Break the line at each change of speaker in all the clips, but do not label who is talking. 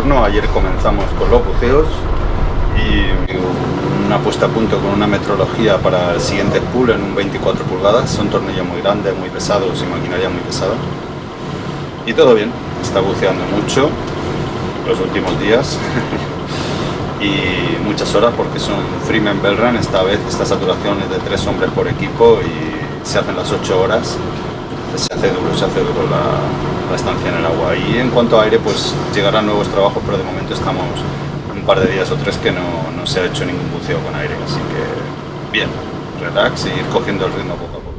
turno. Ayer comenzamos con los buceos y una puesta a punto con una metrología para el siguiente spool en un 24 pulgadas. Son tornillos muy grandes, muy pesados y maquinaria muy pesada. Y todo bien, está buceando mucho los últimos días y muchas horas porque son Freeman Bellrun. Esta vez esta saturación es de 3 hombres por equipo y se hacen las 8 horas. Se hace duro la estancia en el agua. Y en cuanto a aire, pues llegarán nuevos trabajos, pero de momento estamos un par de días o 3 que no se ha hecho ningún buceo con aire, así que bien, relax y ir cogiendo el ritmo poco a poco.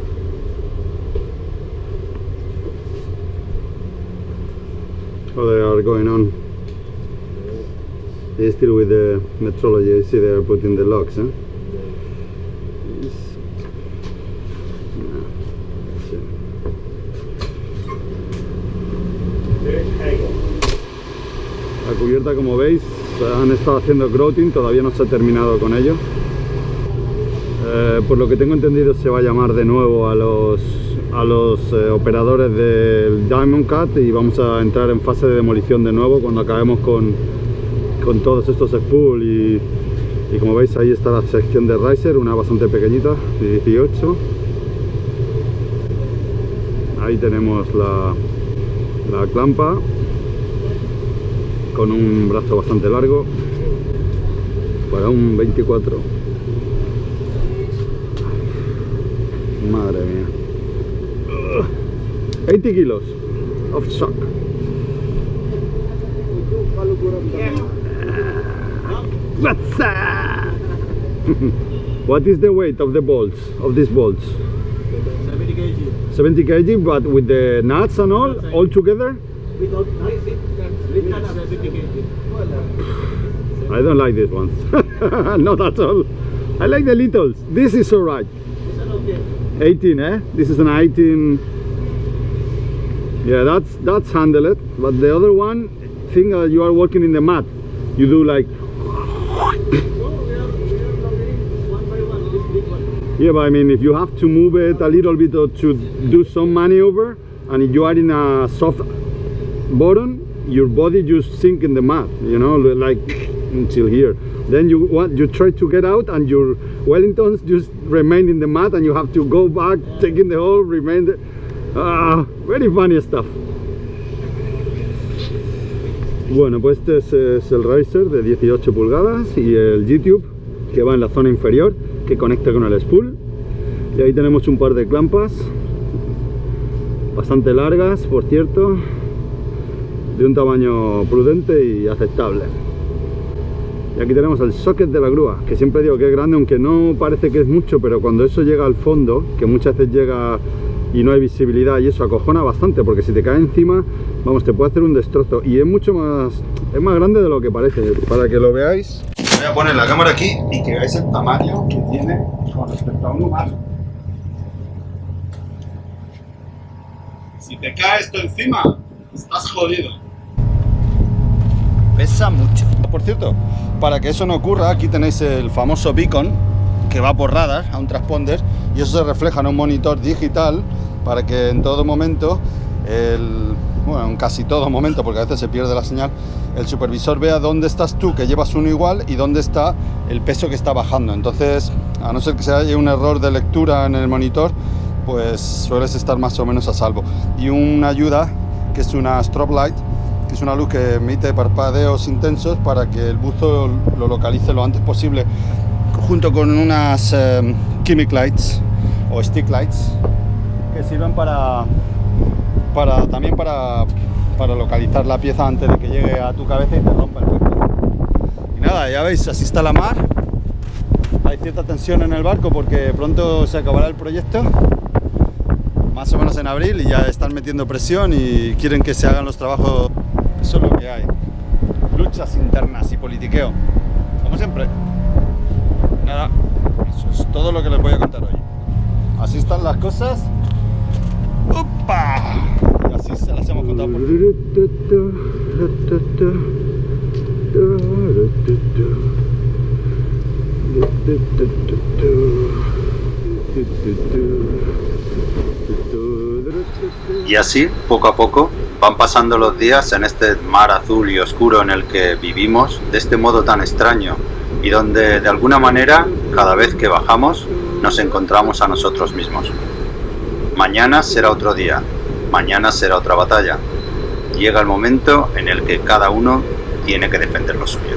How they are going on? They're still with the metrology. You see they are putting the logs, huh? La cubierta, como veis, han estado haciendo grouting, todavía no se ha terminado con ello. Por lo que tengo entendido, se va a llamar de nuevo a los operadores del Diamond Cut y vamos a entrar en fase de demolición de nuevo cuando acabemos con todos estos spool y como veis ahí está la sección de riser, una bastante pequeñita de 18. Ahí tenemos la clampa con un brazo bastante largo para un 24. Madre mía, 80 kilos of shock. What's up? What is the weight of the bolts, of these bolts?
70 kg.
70 kg, but with the nuts and all together?
Without nuts, with nuts 70 kg.
I don't like these ones. Not at all. I like the littles. This is alright.
This one okay.
18, eh? This is an 18. Yeah, that's handled. But the other one, thing you are working in the mat. You do like.
No, we are loading one by one, this big one.
Yeah, but I mean, if you have to move it a little bit or to do some maneuver, and if you are in a soft bottom, your body just sink in the mat, you know, like until here. Then you try to get out, and your Wellingtons just remain in the mat, and you have to go back, taking the whole remain. Very funny stuff. Bueno, pues este es el riser de 18 pulgadas y el G-Tube que va en la zona inferior que conecta con el spool. Y ahí tenemos un par de clampas bastante largas, por cierto, de un tamaño prudente y aceptable. Y aquí tenemos el socket de la grúa, que siempre digo que es grande, aunque no parece que es mucho, pero cuando eso llega al fondo, que muchas veces llega y no hay visibilidad, y eso acojona bastante, porque si te cae encima, vamos, te puede hacer un destrozo. Y es mucho más, es más grande de lo que parece. Para que lo veáis, voy a poner la cámara aquí y que veáis el tamaño que tiene con respecto a un humano. Si te cae esto encima, estás jodido. Pesa mucho. Por cierto, para que eso no ocurra, aquí tenéis el famoso beacon que va por radar a un transponder y eso se refleja en un monitor digital para que en todo momento, bueno, en casi todo momento, porque a veces se pierde la señal, el supervisor vea dónde estás tú, que llevas uno igual, y dónde está el peso que está bajando. Entonces, a no ser que se haya un error de lectura en el monitor, pues sueles estar más o menos a salvo. Y una ayuda que es una strobe light, que es una luz que emite parpadeos intensos para que el buzo lo localice lo antes posible, junto con unas chemic lights o stick lights que sirven también para localizar la pieza antes de que llegue a tu cabeza y te rompa el cuerpo. Y nada, ya veis, así está la mar. Hay cierta tensión en el barco porque pronto se acabará el proyecto, más o menos en abril, y ya están metiendo presión y quieren que se hagan los trabajos. Eso es lo que hay. Luchas internas y politiqueo, como siempre. Nada, eso es todo lo que les voy a contar hoy. Así están las cosas. ¡Opa! Y así se las hemos contado por fin.
Y así, poco a poco, Van pasando los días en este mar azul y oscuro en el que vivimos, de este modo tan extraño, y donde de alguna manera, cada vez que bajamos, nos encontramos a nosotros mismos. Mañana será otro día, mañana será otra batalla. Llega el momento en el que cada uno tiene que defender lo suyo.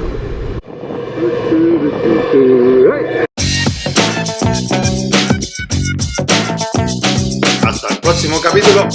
Hasta el próximo capítulo.